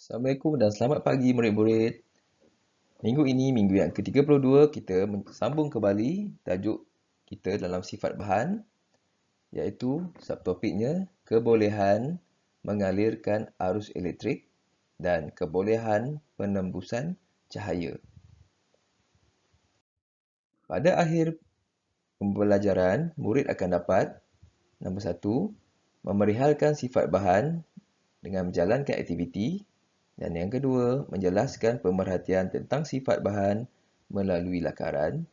Assalamualaikum dan selamat pagi murid-murid. Minggu ini, minggu yang ke-32, kita sambung kembali tajuk kita dalam sifat bahan, iaitu subtopiknya kebolehan mengalirkan arus elektrik dan kebolehan penembusan cahaya. Pada akhir pembelajaran, murid akan dapat nombor 1, memerihalkan sifat bahan dengan menjalankan aktiviti. Dan yang kedua, menjelaskan pemerhatian tentang sifat bahan melalui lakaran,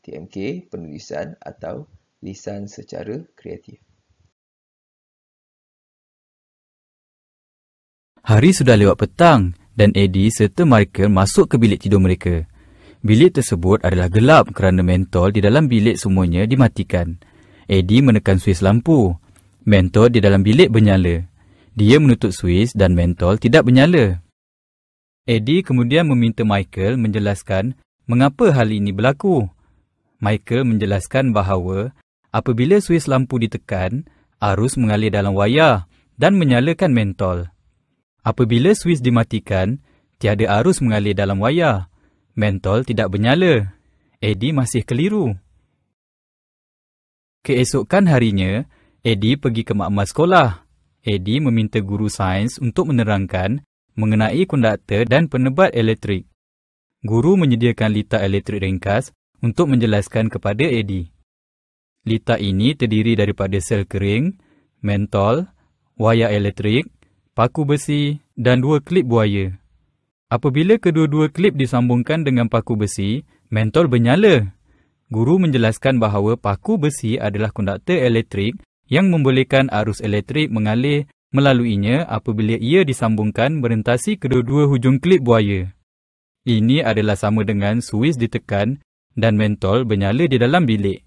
TMK, penulisan atau lisan secara kreatif. Hari sudah lewat petang dan Eddie serta Michael masuk ke bilik tidur mereka. Bilik tersebut adalah gelap kerana mentol di dalam bilik semuanya dimatikan. Eddie menekan suis lampu. Mentol di dalam bilik bernyala. Dia menutup suis dan mentol tidak bernyala. Eddie kemudian meminta Michael menjelaskan mengapa hal ini berlaku. Michael menjelaskan bahawa apabila suis lampu ditekan, arus mengalir dalam wayar dan menyalakan mentol. Apabila suis dimatikan, tiada arus mengalir dalam wayar. Mentol tidak bernyala. Eddie masih keliru. Keesokan harinya, Eddie pergi ke makmal sekolah. Eddie meminta guru sains untuk menerangkan mengenai konduktor dan penebat elektrik. Guru menyediakan litar elektrik ringkas untuk menjelaskan kepada Eddie. Litar ini terdiri daripada sel kering, mentol, wayar elektrik, paku besi dan 2 klip buaya. Apabila kedua-dua klip disambungkan dengan paku besi, mentol bernyala. Guru menjelaskan bahawa paku besi adalah konduktor elektrik yang membolehkan arus elektrik mengalir melaluinya apabila ia disambungkan merentasi kedua-dua hujung klip buaya. Ini adalah sama dengan suis ditekan dan mentol bernyala di dalam bilik.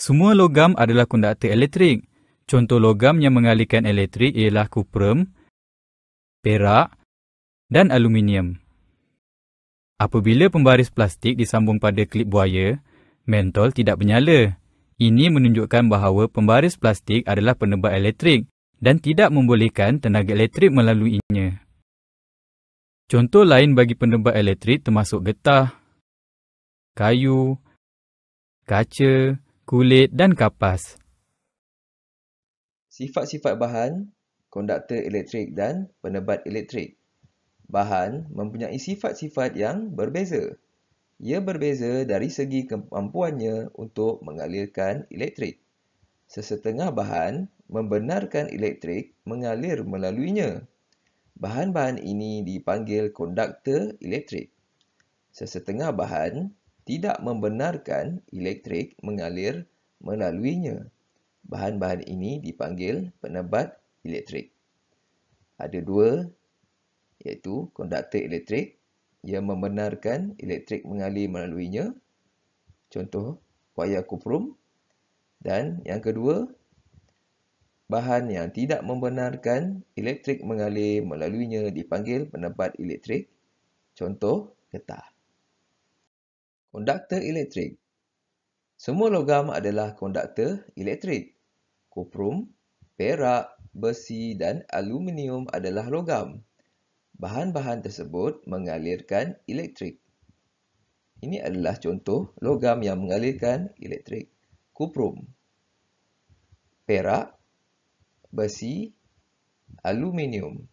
Semua logam adalah konduktor elektrik. Contoh logam yang mengalirkan elektrik ialah kuprum, perak dan aluminium. Apabila pembaris plastik disambung pada klip buaya, mentol tidak bernyala. Ini menunjukkan bahawa pembaris plastik adalah penebat elektrik dan tidak membolehkan tenaga elektrik melaluinya. Contoh lain bagi penebat elektrik termasuk getah, kayu, kaca, kulit dan kapas. Sifat-sifat bahan, konduktor elektrik dan penebat elektrik. Bahan mempunyai sifat-sifat yang berbeza. Ia berbeza dari segi kemampuannya untuk mengalirkan elektrik. Sesetengah bahan membenarkan elektrik mengalir melaluinya. Bahan-bahan ini dipanggil konduktor elektrik. Sesetengah bahan tidak membenarkan elektrik mengalir melaluinya. Bahan-bahan ini dipanggil penebat elektrik. Ada 2, iaitu konduktor elektrik yang membenarkan elektrik mengalir melaluinya. Contoh, wayar kuprum. Dan yang kedua, bahan yang tidak membenarkan elektrik mengalir melaluinya dipanggil penebat elektrik. Contoh, getah. Konduktor elektrik. Semua logam adalah konduktor elektrik. Kuprum, perak, besi dan aluminium adalah logam. Bahan-bahan tersebut mengalirkan elektrik. Ini adalah contoh logam yang mengalirkan elektrik. Kuprum, perak, besi, aluminium.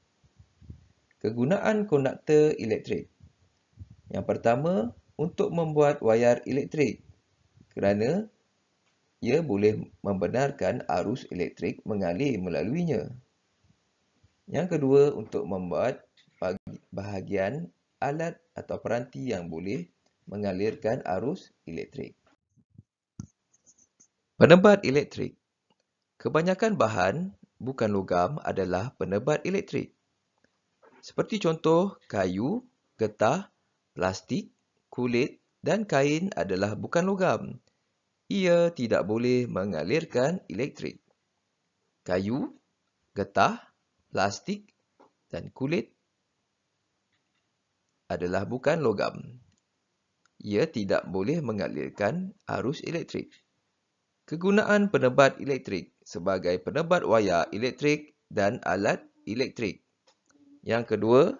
Kegunaan konduktor elektrik. Yang pertama, untuk membuat wayar elektrik kerana ia boleh membenarkan arus elektrik mengalir melaluinya. Yang kedua, untuk membuat bahagian alat atau peranti yang boleh mengalirkan arus elektrik. Penebat elektrik. Kebanyakan bahan, bukan logam, adalah penebat elektrik. Seperti contoh, kayu, getah, plastik, kulit dan kain adalah bukan logam. Ia tidak boleh mengalirkan elektrik. Kayu, getah, plastik dan kulit adalah bukan logam. Ia tidak boleh mengalirkan arus elektrik. Kegunaan penebat elektrik sebagai penebat wayar elektrik dan alat elektrik. Yang kedua,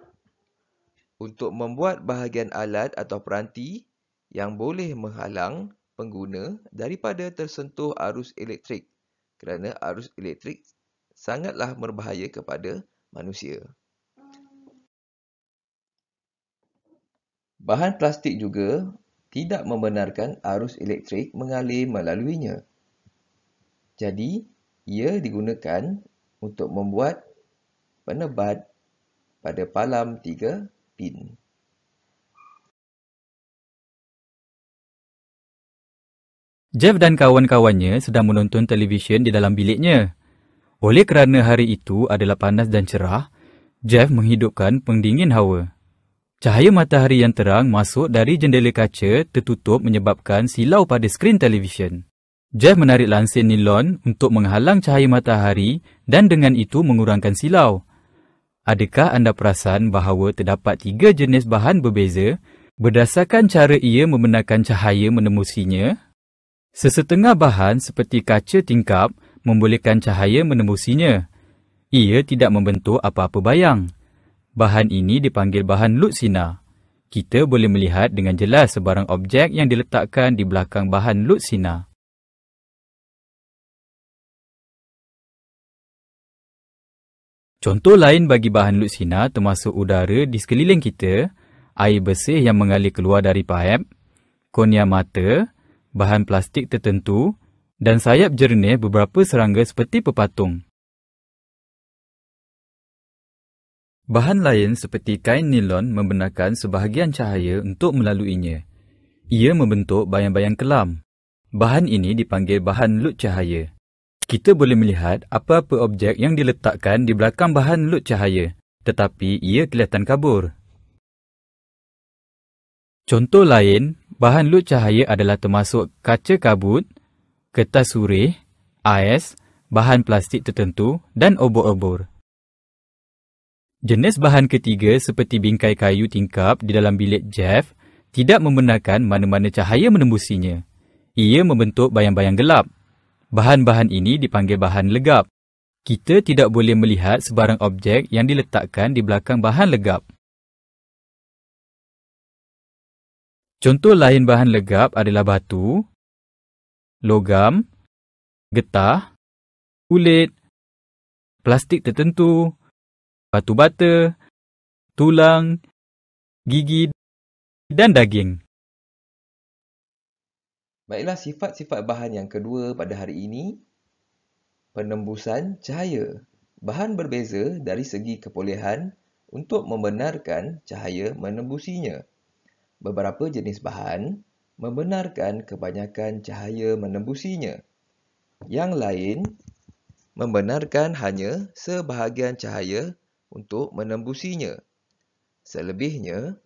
untuk membuat bahagian alat atau peranti yang boleh menghalang pengguna daripada tersentuh arus elektrik kerana arus elektrik sangatlah berbahaya kepada manusia. Bahan plastik juga tidak membenarkan arus elektrik mengalir melaluinya. Jadi, ia digunakan untuk membuat penebat pada palam 3 pin. Jeff dan kawan-kawannya sedang menonton televisyen di dalam biliknya. Oleh kerana hari itu adalah panas dan cerah, Jeff menghidupkan pendingin hawa. Cahaya matahari yang terang masuk dari jendela kaca tertutup menyebabkan silau pada skrin televisyen. Jeff menarik lansir nilon untuk menghalang cahaya matahari dan dengan itu mengurangkan silau. Adakah anda perasan bahawa terdapat 3 jenis bahan berbeza berdasarkan cara ia membenarkan cahaya menembusinya? Sesetengah bahan seperti kaca tingkap membolehkan cahaya menembusinya. Ia tidak membentuk apa-apa bayang. Bahan ini dipanggil bahan Lutsina. Kita boleh melihat dengan jelas sebarang objek yang diletakkan di belakang bahan Lutsina. Contoh lain bagi bahan Lutsina termasuk udara di sekeliling kita, air bersih yang mengalir keluar dari paip, kornea mata, bahan plastik tertentu dan sayap jernih beberapa serangga seperti pepatung. Bahan lain seperti kain nilon membenarkan sebahagian cahaya untuk melaluinya. Ia membentuk bayang-bayang kelam. Bahan ini dipanggil bahan lut cahaya. Kita boleh melihat apa-apa objek yang diletakkan di belakang bahan lut cahaya, tetapi ia kelihatan kabur. Contoh lain, bahan lut cahaya adalah termasuk kaca kabut, kertas surih, ais, bahan plastik tertentu dan obor-obor. Jenis bahan ketiga seperti bingkai kayu tingkap di dalam bilik Jeff tidak membenarkan mana-mana cahaya menembusinya. Ia membentuk bayang-bayang gelap. Bahan-bahan ini dipanggil bahan legap. Kita tidak boleh melihat sebarang objek yang diletakkan di belakang bahan legap. Contoh lain bahan legap adalah batu, logam, getah, kulit, plastik tertentu, batu bata, tulang, gigi dan daging. Baiklah, sifat-sifat bahan yang kedua pada hari ini, penembusan cahaya. Bahan berbeza dari segi kebolehan untuk membenarkan cahaya menembusinya. Beberapa jenis bahan membenarkan kebanyakan cahaya menembusinya. Yang lain membenarkan hanya sebahagian cahaya untuk menembusinya. Selebihnya,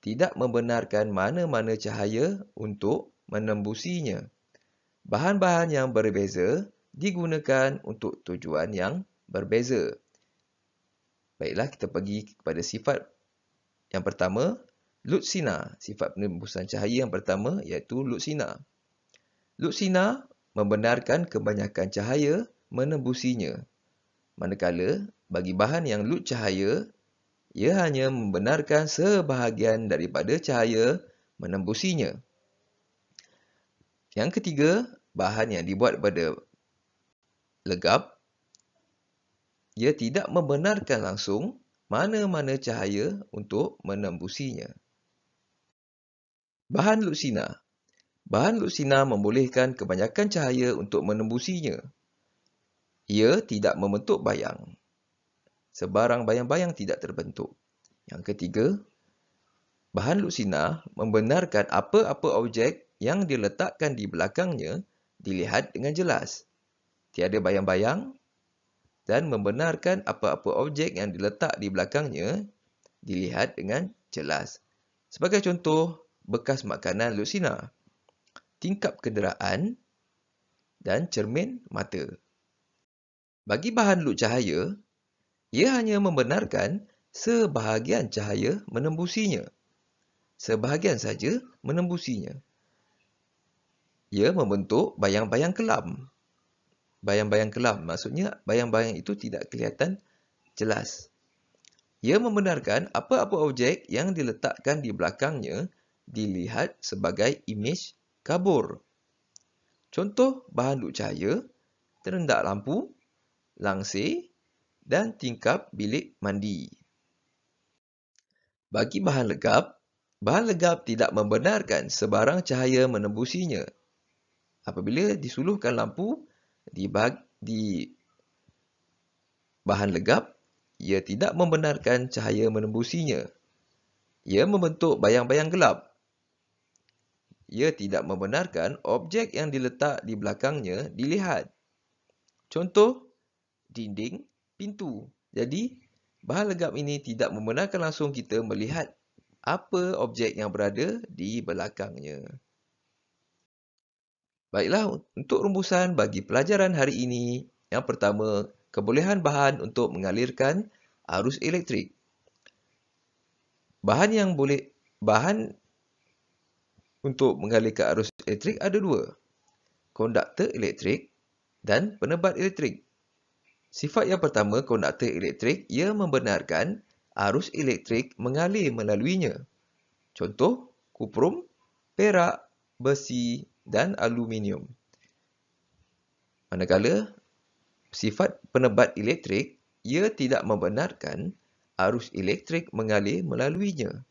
tidak membenarkan mana-mana cahaya untuk menembusinya. Bahan-bahan yang berbeza digunakan untuk tujuan yang berbeza. Baiklah, kita pergi kepada sifat yang pertama, Lutsina. Sifat penembusan cahaya yang pertama iaitu Lutsina. Lutsina membenarkan kebanyakan cahaya menembusinya. Manakala, bagi bahan yang lut cahaya, ia hanya membenarkan sebahagian daripada cahaya menembusinya. Yang ketiga, bahan yang dibuat pada legap, ia tidak membenarkan langsung mana-mana cahaya untuk menembusinya. Bahan Lutsina. Bahan Lutsina membolehkan kebanyakan cahaya untuk menembusinya. Ia tidak membentuk bayang. Sebarang bayang-bayang tidak terbentuk. Yang ketiga, bahan Lutsina membenarkan apa-apa objek yang diletakkan di belakangnya dilihat dengan jelas. Tiada bayang-bayang dan membenarkan apa-apa objek yang diletak di belakangnya dilihat dengan jelas. Sebagai contoh, bekas makanan Lutsina, tingkap kenderaan dan cermin mata. Bagi bahan lut cahaya, ia hanya membenarkan sebahagian cahaya menembusinya. Sebahagian saja menembusinya. Ia membentuk bayang-bayang kelam. Bayang-bayang kelam maksudnya bayang-bayang itu tidak kelihatan jelas. Ia membenarkan apa-apa objek yang diletakkan di belakangnya dilihat sebagai imej kabur. Contoh bahan duk cahaya, terendak lampu, langsir dan tingkap bilik mandi. Bagi bahan legap tidak membenarkan sebarang cahaya menembusinya. Apabila disuluhkan lampu di bahan legap, ia tidak membenarkan cahaya menembusinya. Ia membentuk bayang-bayang gelap. Ia tidak membenarkan objek yang diletak di belakangnya dilihat. Contoh, dinding, pintu. Jadi, bahan legap ini tidak membenarkan langsung kita melihat apa objek yang berada di belakangnya. Baiklah, untuk rumbusan bagi pelajaran hari ini, yang pertama, kebolehan bahan untuk mengalirkan arus elektrik. Bahan untuk mengalirkan arus elektrik ada dua, konduktor elektrik dan penebat elektrik. Sifat yang pertama, konduktor elektrik, ia membenarkan arus elektrik mengalir melaluinya. Contoh, kuprum, perak, besi dan aluminium. Manakala, sifat penebat elektrik, ia tidak membenarkan arus elektrik mengalir melaluinya.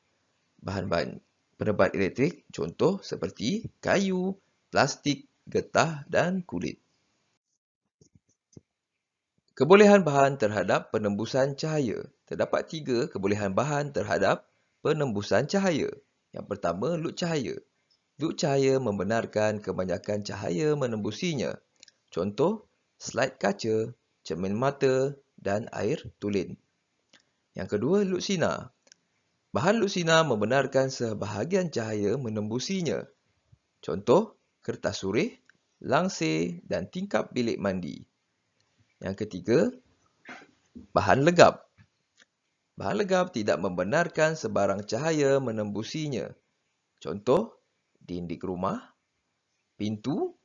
Bahan-bahan penebat elektrik, contoh seperti kayu, plastik, getah dan kulit. Kebolehan bahan terhadap penembusan cahaya. Terdapat 3 kebolehan bahan terhadap penembusan cahaya. Yang pertama, luk cahaya. Luk cahaya membenarkan kebanyakan cahaya menembusinya. Contoh, slide kaca, cermin mata dan air tulen. Yang kedua, luk sinar. Bahan luk sinar membenarkan sebahagian cahaya menembusinya. Contoh, kertas surih, langsir dan tingkap bilik mandi. Yang ketiga, bahan legap. Bahan legap tidak membenarkan sebarang cahaya menembusinya. Contoh, dinding rumah, pintu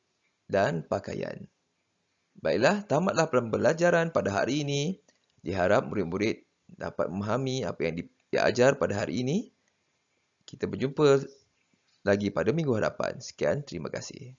dan pakaian. Baiklah, tamatlah pembelajaran pada hari ini. Diharap murid-murid dapat memahami apa yang diajar pada hari ini. Kita berjumpa lagi pada minggu hadapan. Sekian, terima kasih.